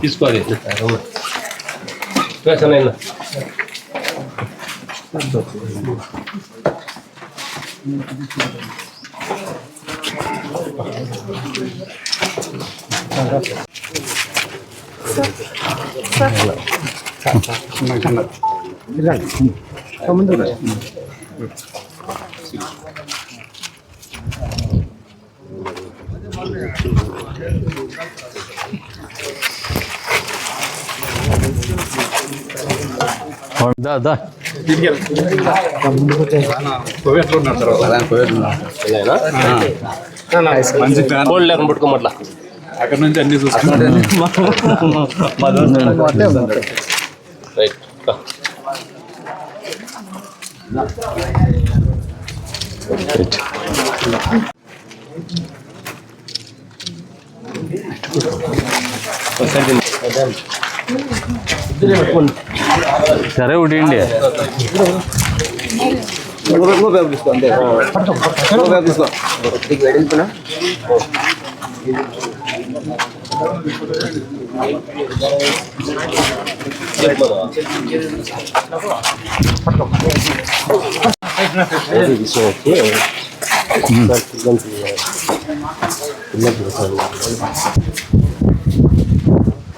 తీసుకోవాలి దా కోల్డ్ లేకుండా పట్టుకోమట్లా అక్కడ నుంచి అన్ని చూసుకుంటే రైట్ సరే ఉడండి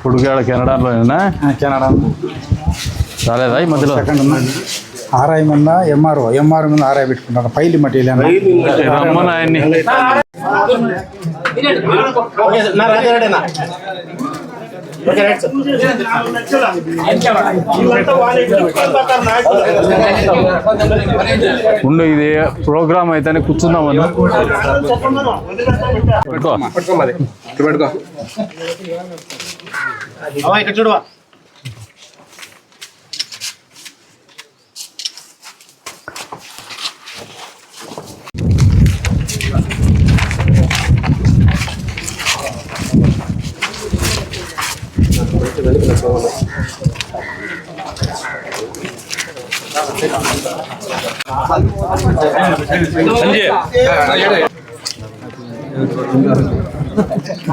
పుడుగాడ కెనడాలోనేనా? కెనడా రాలేదా ఈ మధ్యలో? ఆర్ఐ మీద ఎంఆర్ మీద ఆర్ఐ పెట్టుకుంటాను. పైలి మటీరియల్ రమ్మని ఆయన్ని ఉండు, ఇది ప్రోగ్రామ్ అయితేనే కూర్చుందామని. ఇక్కడ చూడవా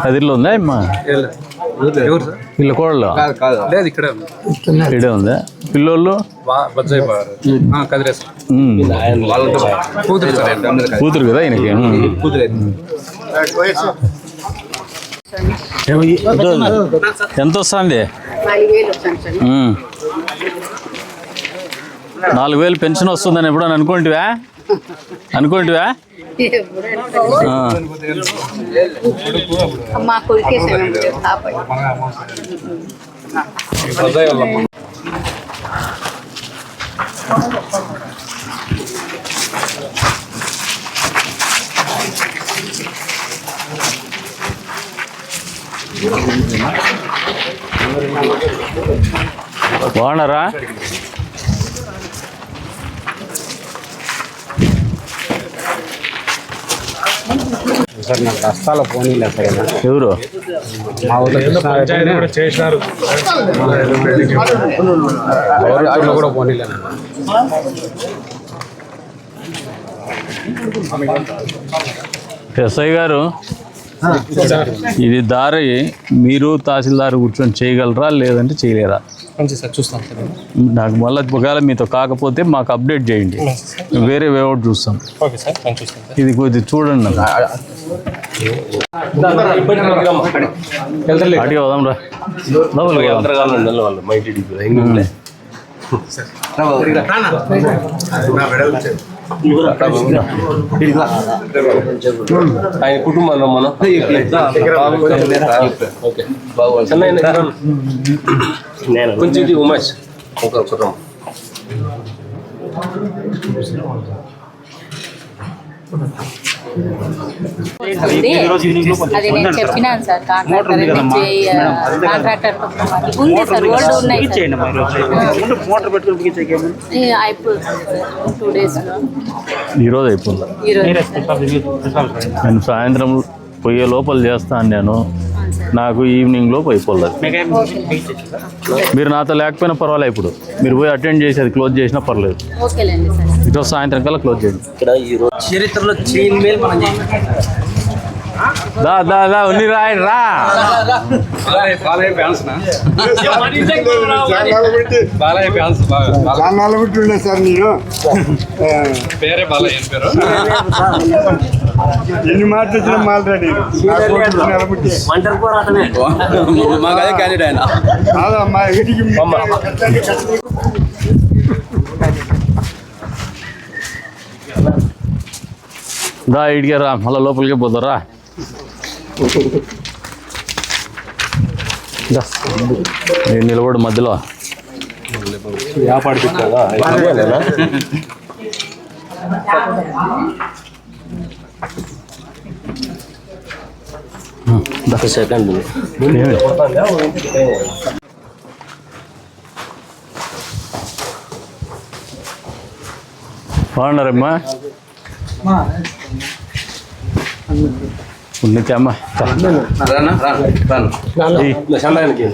అదిలో ఉందా అమ్మా? వీళ్ళ కోళ్ళు లేదు, ఇక్కడే ఇడే ఉందా? పిల్లోళ్ళు కూతురు కదా ఈయనకి. ఎంత వస్తుంది? 4,000 పెన్షన్ వస్తుందని ఎప్పుడని అనుకోంటివా? బాగున్నారా? సార్ నాకు రస్తాలో పోనీలే సార్. ఎవరు? మా ఊళ్ళో చేసినారు కూడా పోనీలే. ఎస్ఐ గారు, ఇది దారి మీరు తహసీల్దార్ కూర్చొని చేయగలరా లేదంటే చేయలేరా? చూస్తాం. నాకు మళ్ళీ ఒకవేళ మీతో కాకపోతే మాకు అప్డేట్ చేయండి, వేరే వేఅవుట్ చూస్తాం. ఇది కొద్దిగా చూడండి. అడిగి వదాం రా. ఆయన కుటుంబంలో మనం కొంచెం ఉమేష్ ఒక కుటుంబం. అది నేను చెప్పినాను సార్. కాంట్రాక్టర్ ఉంది సార్, ఓల్డ్ ఉన్నాయి. అయిపోతుంది 2 డేస్లో. ఈరోజు అయిపోయింది. నేను సాయంత్రం పోయే లోపల చేస్తాను. నేను నాకు ఈవినింగ్ లోపు అయిపోలేదు. మీరు నాతో లేకపోయినా పర్వాలేదు. ఇప్పుడు మీరు పోయి అటెండ్ చేసి అది క్లోజ్ చేసినా పర్లేదు. ఈరోజు సాయంత్రం కల్లా క్లోజ్ చేయండి. ఇక్కడ ఈరోజు చరిత్రలో చైన్ మేల్ మనం దా దా దా ఉన్ని రాయి రా బాలయ్య ఫ్యాన్స్ బాలయ్య ఫ్యాన్స్ ఉండే సార్ నేను పేరే బాలయ్య ఏం పేరు ఎన్ని మాటలు వచ్చినా మాట్లాడి మాకు అదే క్యాండిడేట్ ఆయన మా ఇంటికి దా ఇడిగా రా మళ్ళీ లోపలికి పోతారా నేను నిలబడు మధ్యలో సెకండ్ బాగున్నారమ్మా ఉన్నమ్మా చందానికి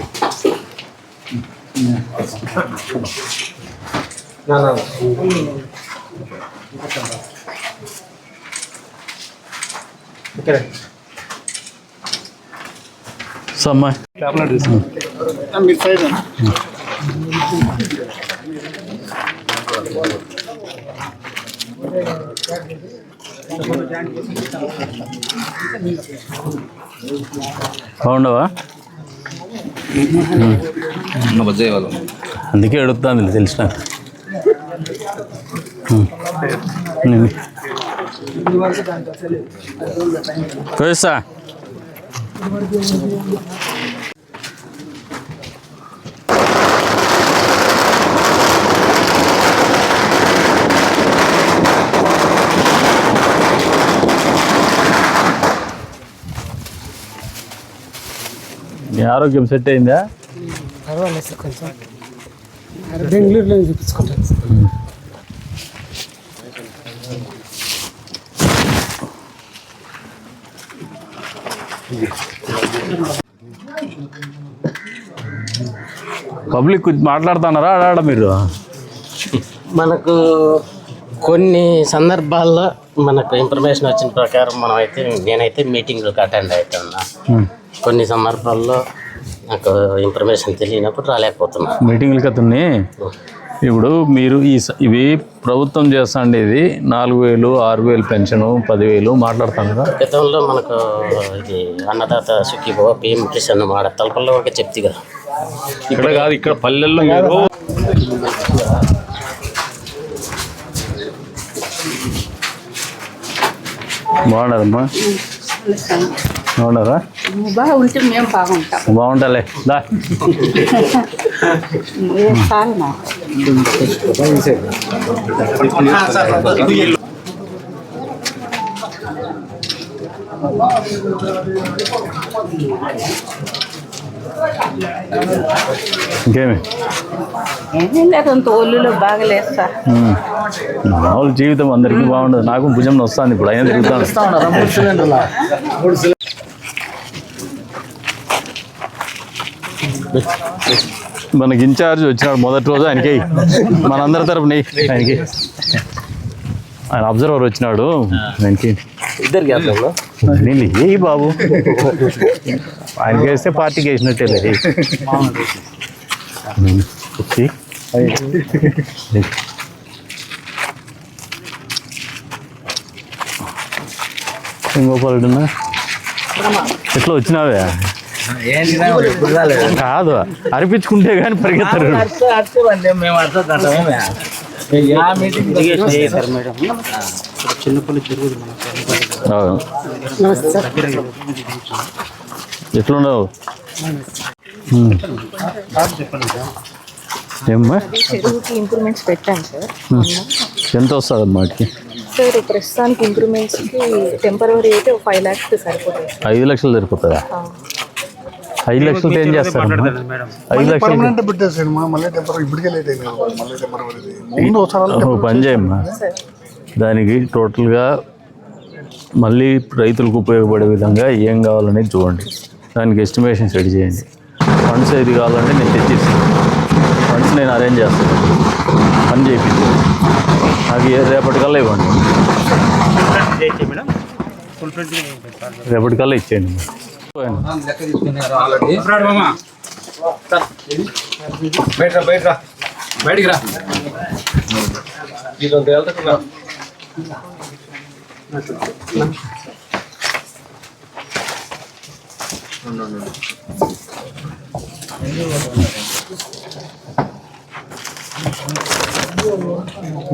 సమ్మా మీరు సైడ్ బాగుండవా బజ్జయ్య వాళ్ళు అందుకే అడుగుతాను తెలిసిన కోసా మీ ఆరోగ్యం సెట్ అయిందా? పర్వాలేదు సార్, కొంచెం బెంగళూరులో చూపించుకుంటాను. పబ్లిక్ మాట్లాడుతున్నారా ఆడ మీరు? మనకు కొన్ని సందర్భాల్లో మనకు ఇన్ఫర్మేషన్ వచ్చిన ప్రకారం నేనైతే మీటింగ్లకు అటెండ్ అవుతున్నా. కొన్ని సందర్భాల్లో నాకు ఇన్ఫర్మేషన్ తెలియనప్పుడు రాలేకపోతున్నా. మీటింగ్లకి అతన్ని ఇప్పుడు మీరు ఇవి ప్రభుత్వం చేస్తాండి, ఇది 4,000 6,000 పెన్షను 10,000 మాట్లాడుతాను కదా. గతంలో మనకు ఇది అన్నదాత సుఖీభవ పిఎం కిసాన్ మాడ తలపల్లో ఒక చెప్తి కదా. ఇక్కడ కాదు, ఇక్కడ పల్లెల్లో మీరు బాగున్నారమ్మా? బాగున్నారా? బాగుంటే మేము బాగుంటాం. బాగుంటాలే దా. ఇంకేమి ఏమీ లేదంత ఒళ్ళులో బాగలేదు సార్. మామూలు జీవితం అందరికీ బాగుండదు. నాకు భుజం వస్తుంది ఇప్పుడు, అయినా తిరుగుతాను. మనకి ఇన్ఛార్జ్ వచ్చినాడు మొదటి రోజు, ఆయనకి మనందరి తరపున ఆయనకి ఆయన అబ్జర్వర్ వచ్చినాడు. ఆయనకి ఇద్దరికి నీళ్ళు ఏ బాబు, ఆయనకి వేస్తే పార్టీకి వేసినట్టే లేదు. గోపాలుడున్నా ఎట్లా వచ్చినావే? కాదు, అరిపించుకుంటే కానీ పరిగెత్తారు. ఎట్లున్నావు? ఏమ్మా చెరువుకి ఇంప్రూవ్మెంట్స్ పెట్టాను సార్. ఎంత వస్తుంది వాటికి? సార్ ప్రస్తుతానికి ఇంప్రూవ్మెంట్స్కి టెంపరీ అయితే 5 lakhs సరిపోతుంది. 5 లక్షలు సరిపోతుందా? 5 లక్షలతో ఏం చేస్తారు? 5 లక్షలు పెట్టేసాను మళ్ళీ టెంపరీ ఇప్పటికే లేట్ అయింది. పని చేయమ్మా, దానికి టోటల్గా మళ్ళీ రైతులకు ఉపయోగపడే విధంగా ఏం కావాలనేది చూడండి. దానికి ఎస్టిమేషన్ రెడీ చేయండి. ఫండ్స్ ఏది కావాలంటే నేను తెచ్చిస్తాను. ఫండ్స్ నేను అరేంజ్ చేస్తాను, పని చేయించాను. నాకు రేపటికల్లా ఇవ్వండి. రేపటికల్లా ఇచ్చేయండి. బయటికి రా.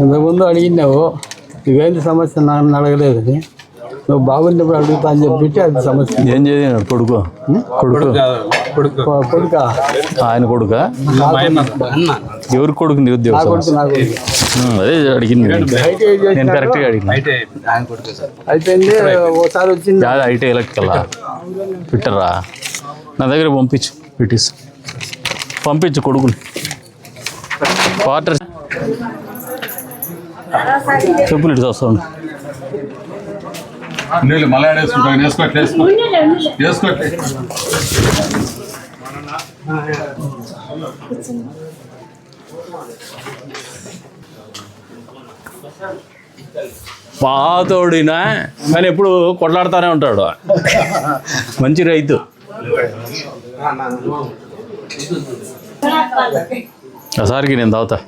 ఇంతకుముందు అడిగినావు ఇవేంటి సమస్య నన్ను అడగలేదు నువ్వు బాగున్నప్పుడు అడుగుతా అని చెప్పి అది సమస్య. ఏం చేయను కొడుకు కొడుక ఆయన కొడుక ఎవరి కొడుకు నిరుద్యోగ సమస్య? అదే అడిగింది నేను కరెక్ట్గా అడిగిన. అయిపోయింది ఓసారి వచ్చింది ఐటీ ఎలక్ట్రికల్ ఫిట్టరా నా దగ్గర పంపించు కొడుకుని. వాటర్ చెప్పులు ఇటు వస్తాను. నీళ్ళు మళ్ళీ వేసుకోండి. పాతోడినా కానీ ఎప్పుడు కొట్లాడుతూనే ఉంటాడు. మంచి రైతు. ఒకసారికి నేను తాగుతా.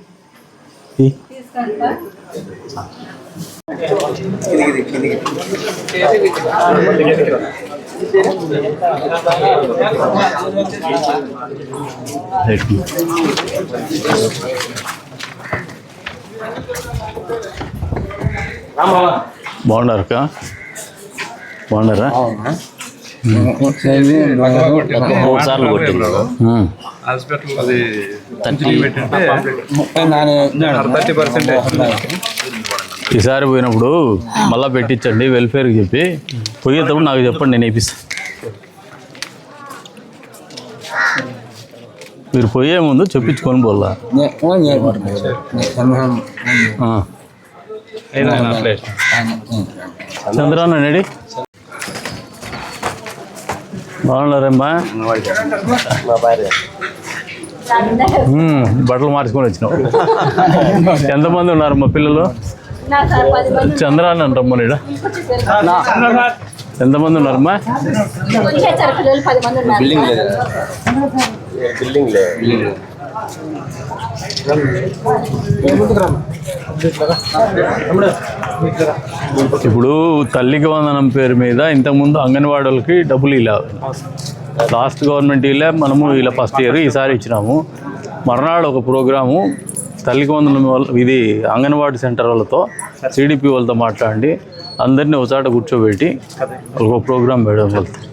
బాగున్నారా? మూడుసార్లు కొట్టింది. హాస్పిటల్ అది 30%. ఈసారి పోయినప్పుడు మళ్ళీ పెట్టించండి వెల్ఫేర్కి చెప్పి. పోయేటప్పుడు నాకు చెప్పండి, నేను వేపిస్తాను. మీరు పోయే ముందు చెప్పించుకొని పోలా. చంద్రాన్న నడి బాగున్నారమ్మా? బట్టలు మార్చుకొని వచ్చినావు. ఎంతమంది ఉన్నారు మా పిల్లలు? చంద్రాన్ని అంటమ్మా నీడ. ఎంతమంది ఉన్నారమ్మా? ఇప్పుడు తల్లికి వందనం పేరు మీద ఇంతకుముందు అంగన్వాడీలకి డబ్బులు ఇలా లాస్ట్ గవర్నమెంట్ ఇలా మనము ఇలా ఫస్ట్ ఇయర్ ఈసారి ఇచ్చినాము. మర్నాడు ఒక ప్రోగ్రాము తల్లికి వందనం ఇది అంగన్వాడీ సెంటర్ వాళ్ళతో సిడిపి వాళ్ళతో మాట్లాడి అందరినీ ఒకసారి కూర్చోబెట్టి ఒక ప్రోగ్రాం వేయడం వెళ్తాం.